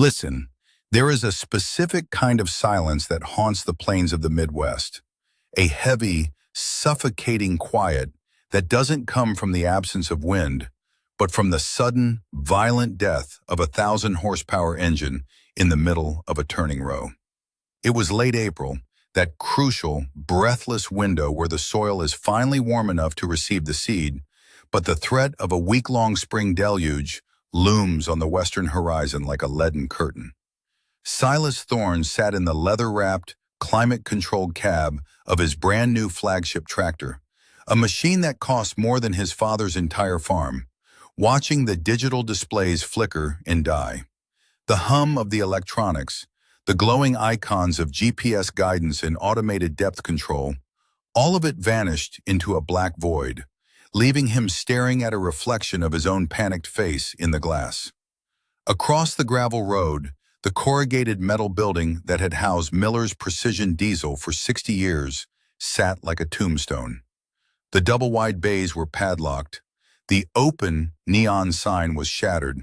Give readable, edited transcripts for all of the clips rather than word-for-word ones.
Listen, there is a specific kind of silence that haunts the plains of the Midwest. A heavy, suffocating quiet that doesn't come from the absence of wind, but from the sudden, violent death of a 1,000-horsepower engine in the middle of a turning row. It was late April, that crucial, breathless window where the soil is finally warm enough to receive the seed, but the threat of a week-long spring deluge looms on the western horizon like a leaden curtain. Silas Thorne sat in the leather-wrapped, climate-controlled cab of his brand-new flagship tractor, a machine that cost more than his father's entire farm, watching the digital displays flicker and die. The hum of the electronics, the glowing icons of GPS guidance and automated depth control, all of it vanished into a black void, leaving him staring at a reflection of his own panicked face in the glass. Across the gravel road, the corrugated metal building that had housed Miller's Precision Diesel for 60 years sat like a tombstone. The double-wide bays were padlocked, the open neon sign was shattered,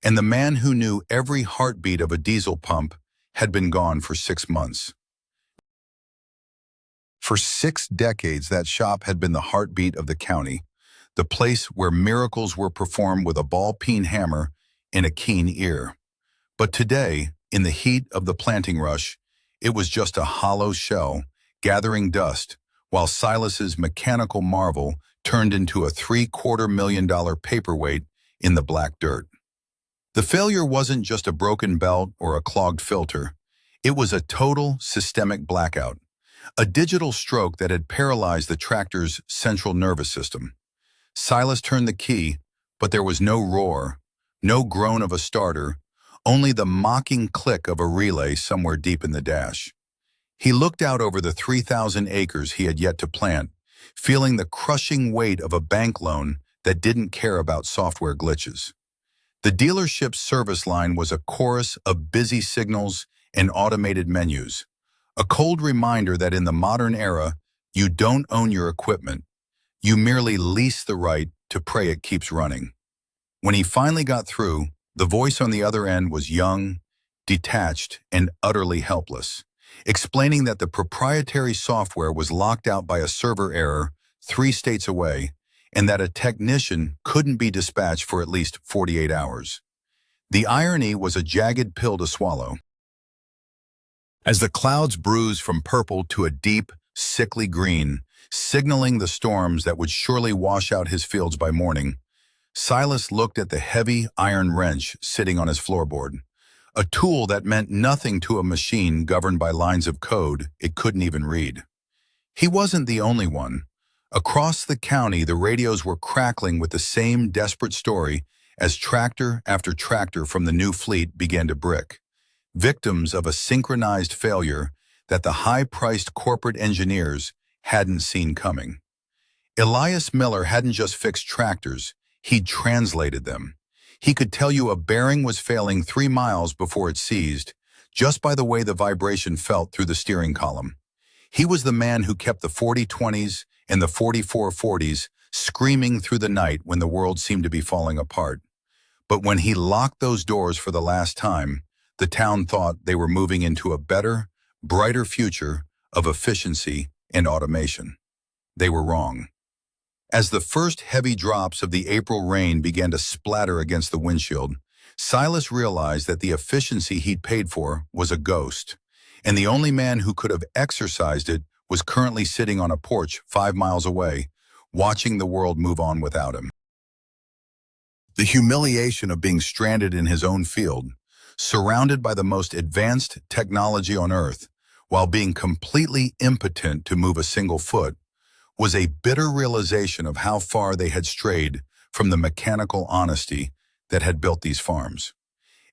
and the man who knew every heartbeat of a diesel pump had been gone for 6 months. For 6 decades, that shop had been the heartbeat of the county, the place where miracles were performed with a ball-peen hammer and a keen ear. But today, in the heat of the planting rush, it was just a hollow shell, gathering dust, while Silas's mechanical marvel turned into a $750,000 paperweight in the black dirt. The failure wasn't just a broken belt or a clogged filter. It was a total systemic blackout, a digital stroke that had paralyzed the tractor's central nervous system. Silas turned the key, but there was no roar, no groan of a starter, only the mocking click of a relay somewhere deep in the dash. He looked out over the 3,000 acres he had yet to plant, feeling the crushing weight of a bank loan that didn't care about software glitches. The dealership's service line was a chorus of busy signals and automated menus, a cold reminder that in the modern era, you don't own your equipment. You merely lease the right to pray it keeps running. When he finally got through, the voice on the other end was young, detached, and utterly helpless, explaining that the proprietary software was locked out by a server error 3 states away, and that a technician couldn't be dispatched for at least 48 hours. The irony was a jagged pill to swallow. As the clouds bruised from purple to a deep, sickly green, signaling the storms that would surely wash out his fields by morning, Silas looked at the heavy iron wrench sitting on his floorboard, a tool that meant nothing to a machine governed by lines of code it couldn't even read. He wasn't the only one. Across the county, the radios were crackling with the same desperate story as tractor after tractor from the new fleet began to brick, victims of a synchronized failure that the high-priced corporate engineers hadn't seen coming. Elias Miller hadn't just fixed tractors, he'd translated them. He could tell you a bearing was failing 3 miles before it seized, just by the way the vibration felt through the steering column. He was the man who kept the 4020s and the 4440s screaming through the night when the world seemed to be falling apart. But when he locked those doors for the last time, the town thought they were moving into a better, brighter future of efficiency and automation. They were wrong. As the first heavy drops of the April rain began to splatter against the windshield, Silas realized that the efficiency he'd paid for was a ghost, and the only man who could have exercised it was currently sitting on a porch 5 miles away, watching the world move on without him. The humiliation of being stranded in his own field, surrounded by the most advanced technology on Earth, while being completely impotent to move a single foot, was a bitter realization of how far they had strayed from the mechanical honesty that had built these farms.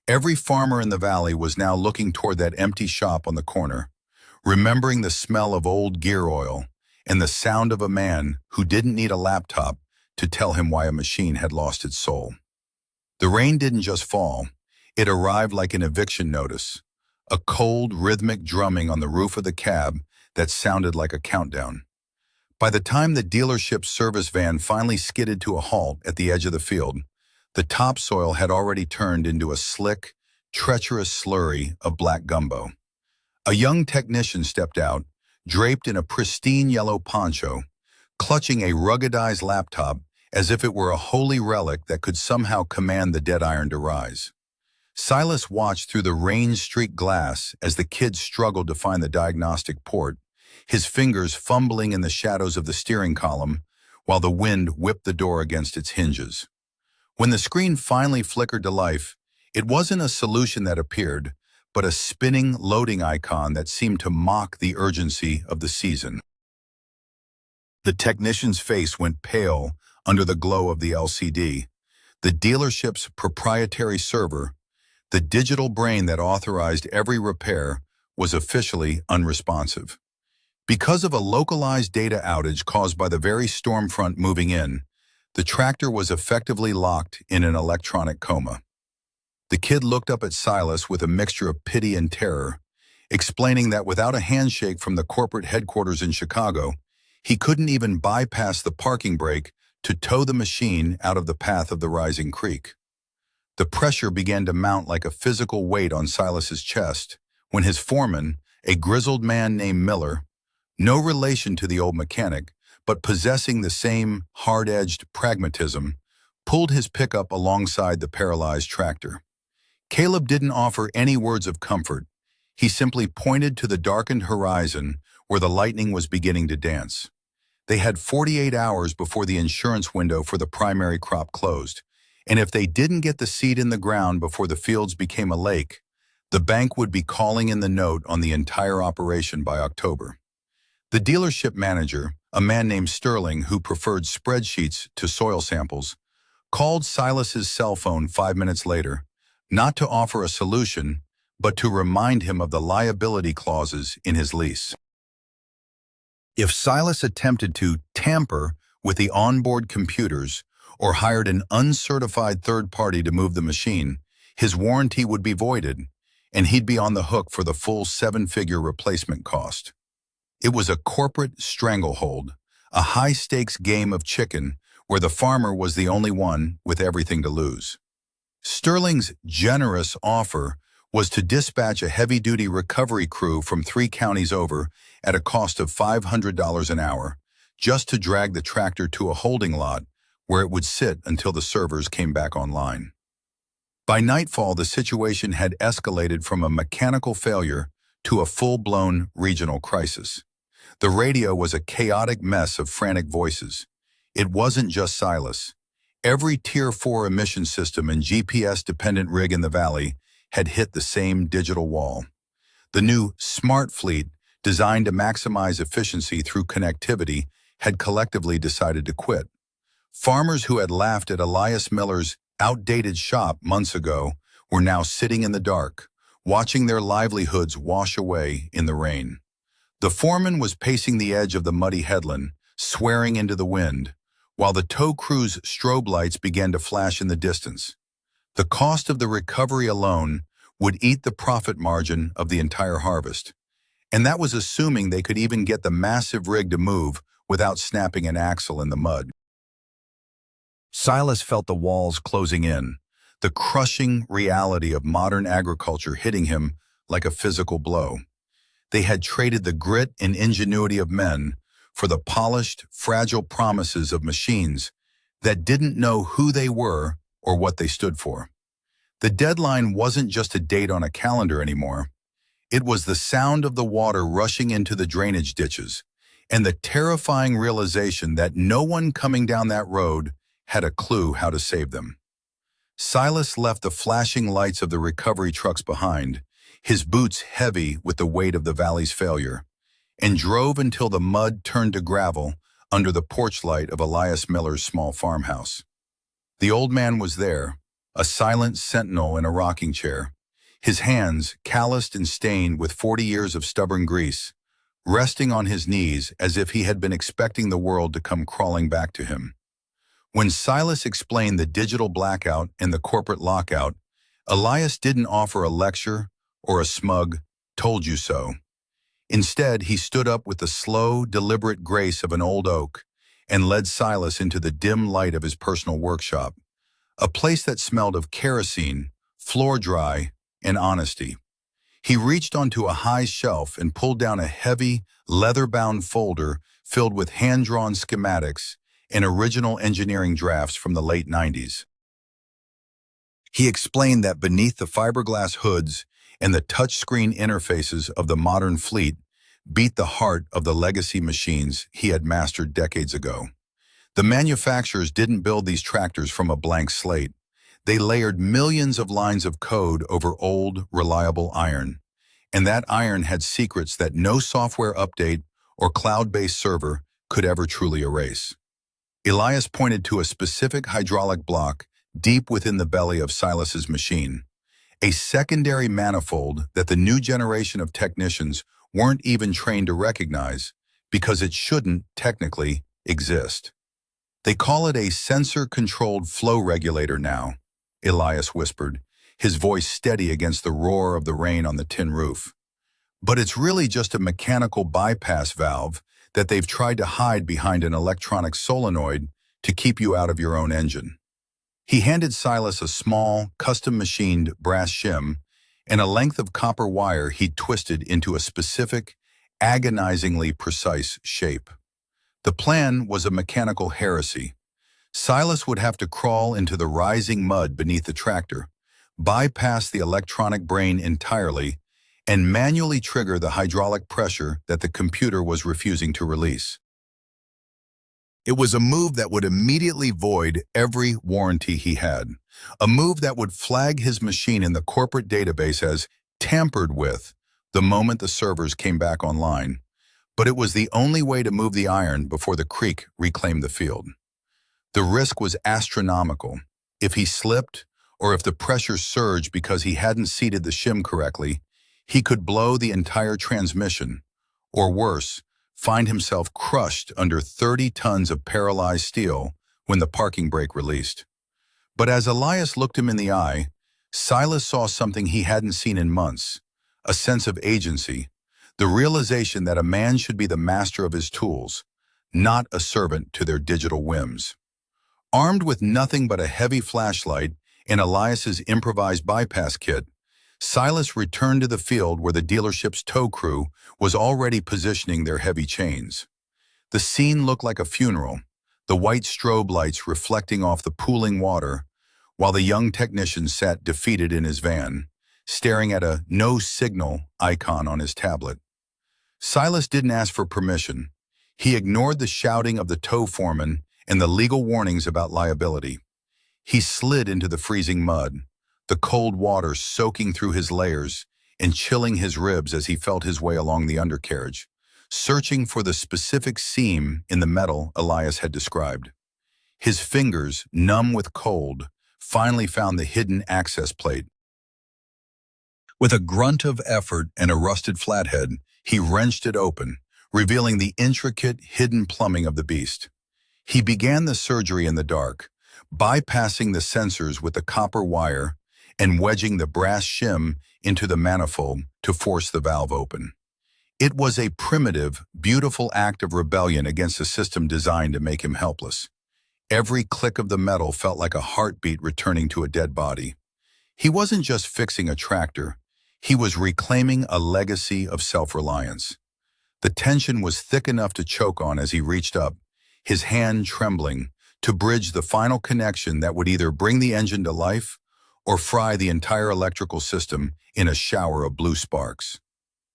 Every farmer in the valley was now looking toward that empty shop on the corner, remembering the smell of old gear oil and the sound of a man who didn't need a laptop to tell him why a machine had lost its soul. The rain didn't just fall, it arrived like an eviction notice, a cold, rhythmic drumming on the roof of the cab that sounded like a countdown. By the time the dealership's service van finally skidded to a halt at the edge of the field, the topsoil had already turned into a slick, treacherous slurry of black gumbo. A young technician stepped out, draped in a pristine yellow poncho, clutching a ruggedized laptop as if it were a holy relic that could somehow command the dead iron to rise. Silas watched through the rain-streaked glass as the kid struggled to find the diagnostic port, his fingers fumbling in the shadows of the steering column while the wind whipped the door against its hinges. When the screen finally flickered to life, it wasn't a solution that appeared, but a spinning loading icon that seemed to mock the urgency of the season. The technician's face went pale under the glow of the LCD. The dealership's proprietary server, the digital brain that authorized every repair, was officially unresponsive. Because of a localized data outage caused by the very storm front moving in, the tractor was effectively locked in an electronic coma. The kid looked up at Silas with a mixture of pity and terror, explaining that without a handshake from the corporate headquarters in Chicago, he couldn't even bypass the parking brake to tow the machine out of the path of the rising creek. The pressure began to mount like a physical weight on Silas's chest when his foreman, a grizzled man named Miller, no relation to the old mechanic, but possessing the same hard-edged pragmatism, pulled his pickup alongside the paralyzed tractor. Caleb didn't offer any words of comfort. He simply pointed to the darkened horizon where the lightning was beginning to dance. They had 48 hours before the insurance window for the primary crop closed, and if they didn't get the seed in the ground before the fields became a lake, the bank would be calling in the note on the entire operation by October. The dealership manager, a man named Sterling who preferred spreadsheets to soil samples, called Silas's cell phone 5 minutes later, not to offer a solution, but to remind him of the liability clauses in his lease. If Silas attempted to tamper with the onboard computers or hired an uncertified third party to move the machine, his warranty would be voided, and he'd be on the hook for the full 7-figure replacement cost. It was a corporate stranglehold, a high-stakes game of chicken where the farmer was the only one with everything to lose. Sterling's generous offer was to dispatch a heavy-duty recovery crew from 3 counties over at a cost of $500 an hour, just to drag the tractor to a holding lot where it would sit until the servers came back online. By nightfall, the situation had escalated from a mechanical failure to a full-blown regional crisis. The radio was a chaotic mess of frantic voices. It wasn't just Silas. Every Tier 4 emission system and GPS-dependent rig in the valley had hit the same digital wall. The new smart fleet, designed to maximize efficiency through connectivity, had collectively decided to quit. Farmers who had laughed at Elias Miller's outdated shop months ago were now sitting in the dark, watching their livelihoods wash away in the rain. The foreman was pacing the edge of the muddy headland, swearing into the wind, while the tow crew's strobe lights began to flash in the distance. The cost of the recovery alone would eat the profit margin of the entire harvest, and that was assuming they could even get the massive rig to move without snapping an axle in the mud. Silas felt the walls closing in, the crushing reality of modern agriculture hitting him like a physical blow. They had traded the grit and ingenuity of men for the polished, fragile promises of machines that didn't know who they were or what they stood for. The deadline wasn't just a date on a calendar anymore. It was the sound of the water rushing into the drainage ditches and the terrifying realization that no one coming down that road had a clue how to save them. Silas left the flashing lights of the recovery trucks behind, his boots heavy with the weight of the valley's failure, and drove until the mud turned to gravel under the porch light of Elias Miller's small farmhouse. The old man was there, a silent sentinel in a rocking chair, his hands, calloused and stained with 40 years of stubborn grease, resting on his knees as if he had been expecting the world to come crawling back to him. When Silas explained the digital blackout and the corporate lockout, Elias didn't offer a lecture or a smug, "told you so." Instead, he stood up with the slow, deliberate grace of an old oak and led Silas into the dim light of his personal workshop, a place that smelled of kerosene, floor dry, and honesty. He reached onto a high shelf and pulled down a heavy, leather-bound folder filled with hand-drawn schematics and original engineering drafts from the late 90s. He explained that beneath the fiberglass hoods and the touchscreen interfaces of the modern fleet beat the heart of the legacy machines he had mastered decades ago. The manufacturers didn't build these tractors from a blank slate. They layered millions of lines of code over old, reliable iron. And that iron had secrets that no software update or cloud-based server could ever truly erase. Elias pointed to a specific hydraulic block deep within the belly of Silas's machine, a secondary manifold that the new generation of technicians weren't even trained to recognize because it shouldn't technically exist. They call it a sensor-controlled flow regulator now, Elias whispered, his voice steady against the roar of the rain on the tin roof. But it's really just a mechanical bypass valve that they've tried to hide behind an electronic solenoid to keep you out of your own engine. He handed Silas a small, custom-machined brass shim and a length of copper wire he'd twisted into a specific, agonizingly precise shape. The plan was a mechanical heresy. Silas would have to crawl into the rising mud beneath the tractor, bypass the electronic brain entirely, and manually trigger the hydraulic pressure that the computer was refusing to release. It was a move that would immediately void every warranty he had, a move that would flag his machine in the corporate database as tampered with the moment the servers came back online. But it was the only way to move the iron before the creek reclaimed the field. The risk was astronomical. If he slipped, or if the pressure surged because he hadn't seated the shim correctly, he could blow the entire transmission, or worse, find himself crushed under 30 tons of paralyzed steel when the parking brake released. But as Elias looked him in the eye, Silas saw something he hadn't seen in months, a sense of agency, the realization that a man should be the master of his tools, not a servant to their digital whims. Armed with nothing but a heavy flashlight and Elias's improvised bypass kit, Silas returned to the field where the dealership's tow crew was already positioning their heavy chains. The scene looked like a funeral, the white strobe lights reflecting off the pooling water, while the young technician sat defeated in his van, staring at a no signal icon on his tablet. Silas didn't ask for permission. He ignored the shouting of the tow foreman and the legal warnings about liability. He slid into the freezing mud, the cold water soaking through his layers and chilling his ribs as he felt his way along the undercarriage, searching for the specific seam in the metal Elias had described. His fingers, numb with cold, finally found the hidden access plate. With a grunt of effort and a rusted flathead, he wrenched it open, revealing the intricate, hidden plumbing of the beast. He began the surgery in the dark, bypassing the sensors with the copper wire and wedging the brass shim into the manifold to force the valve open. It was a primitive, beautiful act of rebellion against a system designed to make him helpless. Every click of the metal felt like a heartbeat returning to a dead body. He wasn't just fixing a tractor, he was reclaiming a legacy of self-reliance. The tension was thick enough to choke on as he reached up, his hand trembling, to bridge the final connection that would either bring the engine to life or fry the entire electrical system in a shower of blue sparks.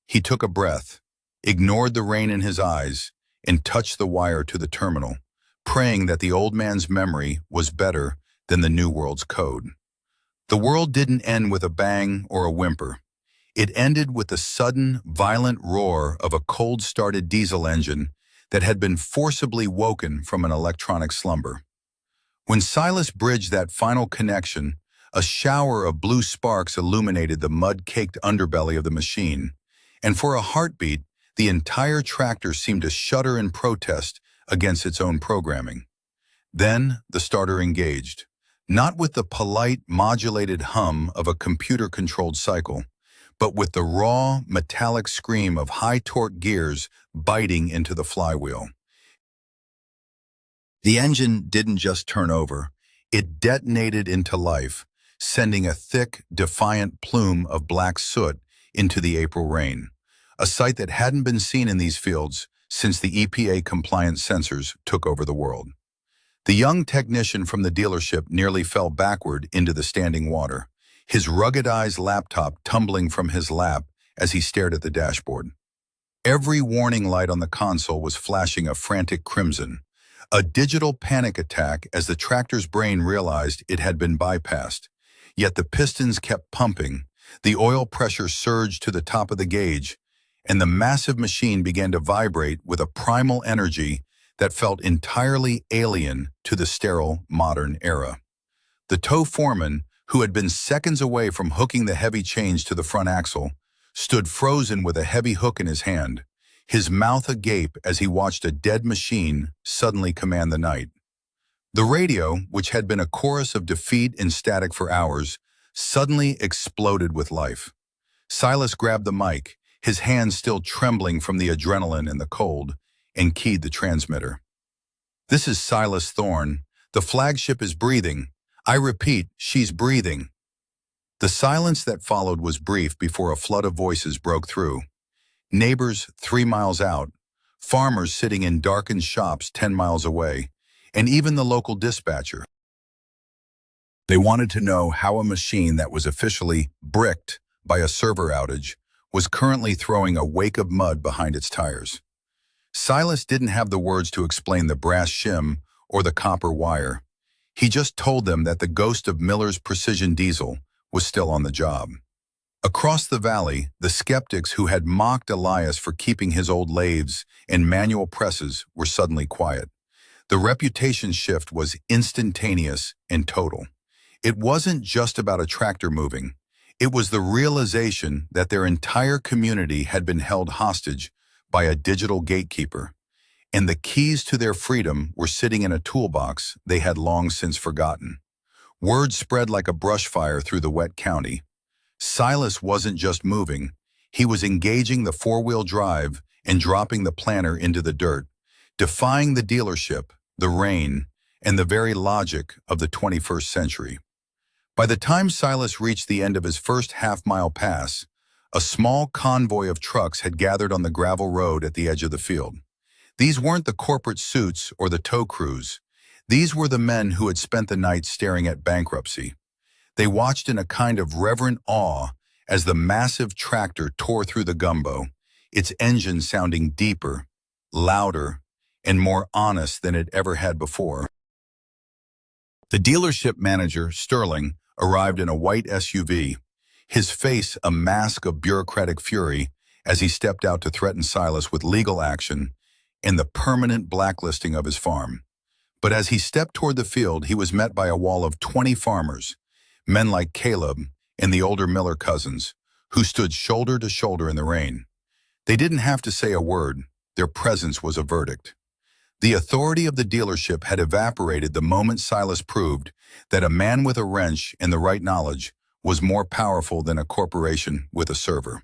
He took a breath, ignored the rain in his eyes, and touched the wire to the terminal, praying that the old man's memory was better than the new world's code. The world didn't end with a bang or a whimper. It ended with the sudden, violent roar of a cold-started diesel engine that had been forcibly woken from an electronic slumber. When Silas bridged that final connection, a shower of blue sparks illuminated the mud-caked underbelly of the machine, and for a heartbeat, the entire tractor seemed to shudder in protest against its own programming. Then the starter engaged, not with the polite, modulated hum of a computer-controlled cycle, but with the raw, metallic scream of high-torque gears biting into the flywheel. The engine didn't just turn over, it detonated into life, sending a thick, defiant plume of black soot into the April rain, a sight that hadn't been seen in these fields since the EPA-compliant sensors took over the world. The young technician from the dealership nearly fell backward into the standing water, his ruggedized laptop tumbling from his lap as he stared at the dashboard. Every warning light on the console was flashing a frantic crimson, a digital panic attack as the tractor's brain realized it had been bypassed. Yet the pistons kept pumping, the oil pressure surged to the top of the gauge, and the massive machine began to vibrate with a primal energy that felt entirely alien to the sterile modern era. The tow foreman, who had been seconds away from hooking the heavy chains to the front axle, stood frozen with a heavy hook in his hand, his mouth agape as he watched a dead machine suddenly command the night. The radio, which had been a chorus of defeat and static for hours, suddenly exploded with life. Silas grabbed the mic, his hands still trembling from the adrenaline and the cold, and keyed the transmitter. "This is Silas Thorne. The flagship is breathing. I repeat, she's breathing." The silence that followed was brief before a flood of voices broke through. Neighbors 3 miles out, farmers sitting in darkened shops 10 miles away, and even the local dispatcher. They wanted to know how a machine that was officially bricked by a server outage was currently throwing a wake of mud behind its tires. Silas didn't have the words to explain the brass shim or the copper wire. He just told them that the ghost of Miller's precision diesel was still on the job. Across the valley, the skeptics who had mocked Elias for keeping his old lathes and manual presses were suddenly quiet. The reputation shift was instantaneous and total. It wasn't just about a tractor moving. It was the realization that their entire community had been held hostage by a digital gatekeeper, and the keys to their freedom were sitting in a toolbox they had long since forgotten. Word spread like a brush fire through the wet county. Silas wasn't just moving, he was engaging the four-wheel drive and dropping the planter into the dirt, defying the dealership, the rain, and the very logic of the 21st century. By the time Silas reached the end of his first half-mile pass, a small convoy of trucks had gathered on the gravel road at the edge of the field. These weren't the corporate suits or the tow crews. These were the men who had spent the night staring at bankruptcy. They watched in a kind of reverent awe as the massive tractor tore through the gumbo, its engine sounding deeper, louder, and more honest than it ever had before. The dealership manager, Sterling, arrived in a white SUV, his face a mask of bureaucratic fury as he stepped out to threaten Silas with legal action and the permanent blacklisting of his farm. But as he stepped toward the field, he was met by a wall of 20 farmers, men like Caleb and the older Miller cousins, who stood shoulder to shoulder in the rain. They didn't have to say a word. Their presence was a verdict. The authority of the dealership had evaporated the moment Silas proved that a man with a wrench and the right knowledge was more powerful than a corporation with a server.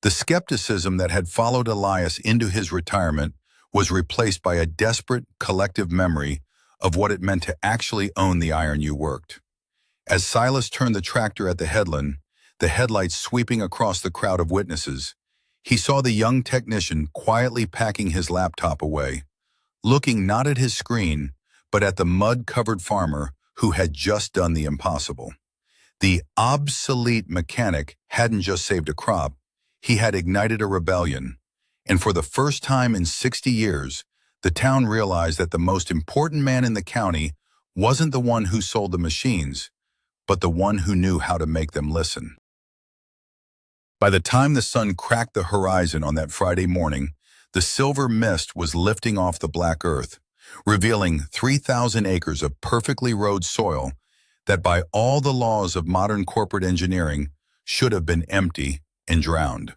The skepticism that had followed Elias into his retirement was replaced by a desperate collective memory of what it meant to actually own the iron you worked. As Silas turned the tractor at the headland, the headlights sweeping across the crowd of witnesses, he saw the young technician quietly packing his laptop away, looking not at his screen, but at the mud-covered farmer who had just done the impossible. The obsolete mechanic hadn't just saved a crop, he had ignited a rebellion. And for the first time in 60 years, the town realized that the most important man in the county wasn't the one who sold the machines, but the one who knew how to make them listen. By the time the sun cracked the horizon on that Friday morning, the silver mist was lifting off the black earth, revealing 3,000 acres of perfectly rowed soil that by all the laws of modern corporate engineering should have been empty and drowned.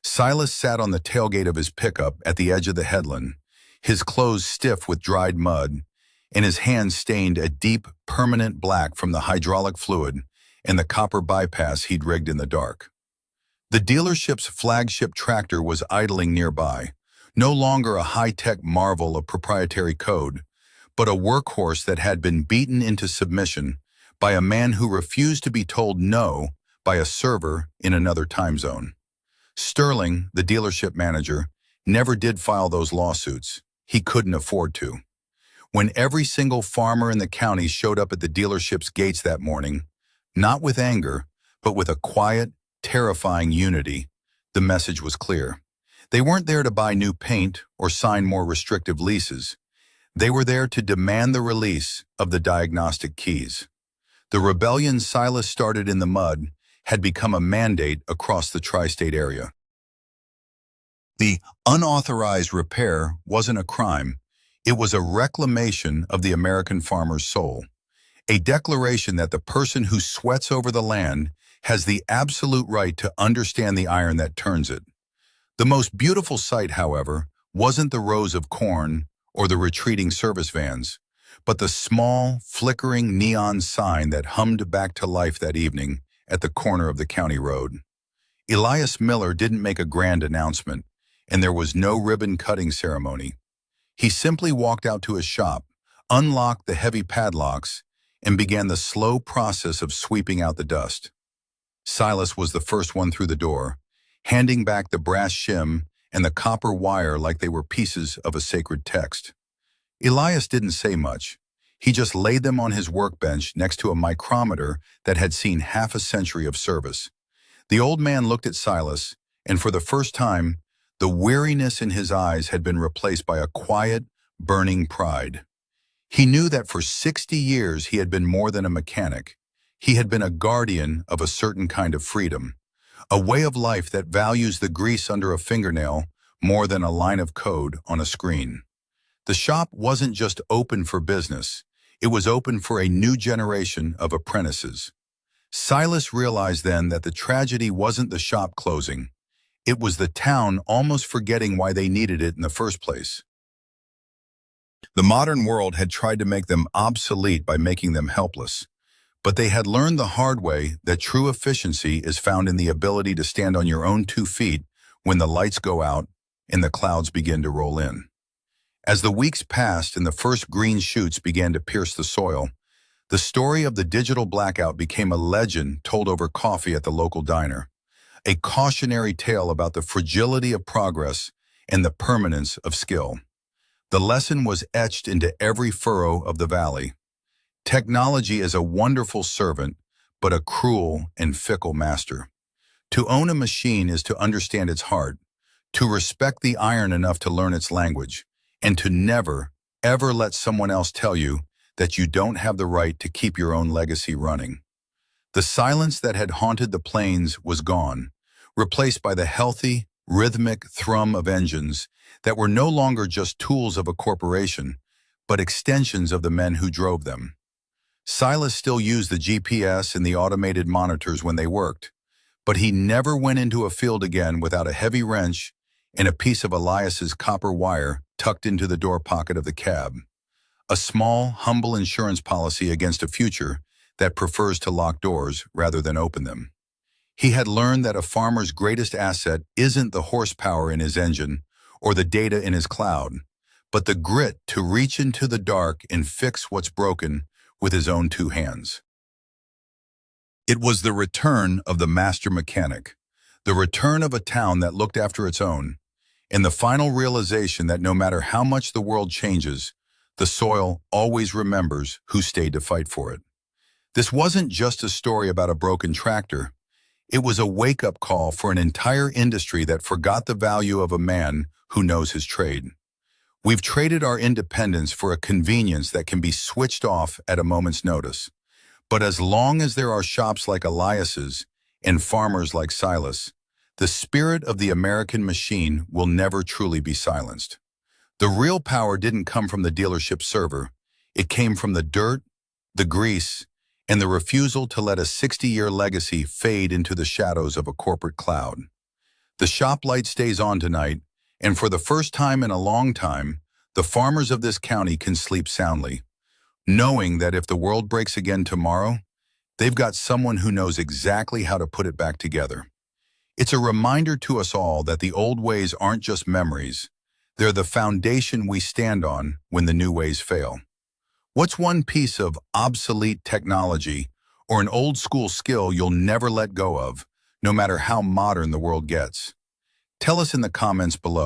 Silas sat on the tailgate of his pickup at the edge of the headland, his clothes stiff with dried mud, and his hands stained a deep, permanent black from the hydraulic fluid and the copper bypass he'd rigged in the dark. The dealership's flagship tractor was idling nearby, no longer a high-tech marvel of proprietary code, but a workhorse that had been beaten into submission by a man who refused to be told no by a server in another time zone. Sterling, the dealership manager, never did file those lawsuits. He couldn't afford to. When every single farmer in the county showed up at the dealership's gates that morning, not with anger, but with a quiet, terrifying unity, the message was clear. They weren't there to buy new paint or sign more restrictive leases. They were there to demand the release of the diagnostic keys. The rebellion Silas started in the mud had become a mandate across the tri-state area. The unauthorized repair wasn't a crime. It was a reclamation of the American farmer's soul, a declaration that the person who sweats over the land has the absolute right to understand the iron that turns it. The most beautiful sight, however, wasn't the rows of corn or the retreating service vans, but the small, flickering neon sign that hummed back to life that evening at the corner of the county road. Elias Miller didn't make a grand announcement, and there was no ribbon-cutting ceremony. He simply walked out to his shop, unlocked the heavy padlocks, and began the slow process of sweeping out the dust. Silas was the first one through the door, handing back the brass shim and the copper wire like they were pieces of a sacred text. Elias didn't say much. He just laid them on his workbench next to a micrometer that had seen half a century of service. The old man looked at Silas, and for the first time, the weariness in his eyes had been replaced by a quiet, burning pride. He knew that for 60 years he had been more than a mechanic. He had been a guardian of a certain kind of freedom, a way of life that values the grease under a fingernail more than a line of code on a screen. The shop wasn't just open for business, it was open for a new generation of apprentices. Silas realized then that the tragedy wasn't the shop closing. It was the town almost forgetting why they needed it in the first place. The modern world had tried to make them obsolete by making them helpless. But they had learned the hard way that true efficiency is found in the ability to stand on your own 2 feet when the lights go out and the clouds begin to roll in. As the weeks passed and the first green shoots began to pierce the soil, the story of the digital blackout became a legend told over coffee at the local diner, a cautionary tale about the fragility of progress and the permanence of skill. The lesson was etched into every furrow of the valley. Technology is a wonderful servant, but a cruel and fickle master. To own a machine is to understand its heart, to respect the iron enough to learn its language, and to never, ever let someone else tell you that you don't have the right to keep your own legacy running. The silence that had haunted the plains was gone, replaced by the healthy, rhythmic thrum of engines that were no longer just tools of a corporation, but extensions of the men who drove them. Silas still used the GPS and the automated monitors when they worked, but he never went into a field again without a heavy wrench and a piece of Elias's copper wire tucked into the door pocket of the cab. A small, humble insurance policy against a future that prefers to lock doors rather than open them. He had learned that a farmer's greatest asset isn't the horsepower in his engine or the data in his cloud, but the grit to reach into the dark and fix what's broken with his own 2 hands. It was the return of the master mechanic, the return of a town that looked after its own, and the final realization that no matter how much the world changes, the soil always remembers who stayed to fight for it. This wasn't just a story about a broken tractor. It was a wake-up call for an entire industry that forgot the value of a man who knows his trade. We've traded our independence for a convenience that can be switched off at a moment's notice. But as long as there are shops like Elias's and farmers like Silas, the spirit of the American machine will never truly be silenced. The real power didn't come from the dealership server. It came from the dirt, the grease, and the refusal to let a 60-year legacy fade into the shadows of a corporate cloud. The shop light stays on tonight, and for the first time in a long time, the farmers of this county can sleep soundly, knowing that if the world breaks again tomorrow, they've got someone who knows exactly how to put it back together. It's a reminder to us all that the old ways aren't just memories. They're the foundation we stand on when the new ways fail. What's one piece of obsolete technology or an old-school skill you'll never let go of, no matter how modern the world gets? Tell us in the comments below.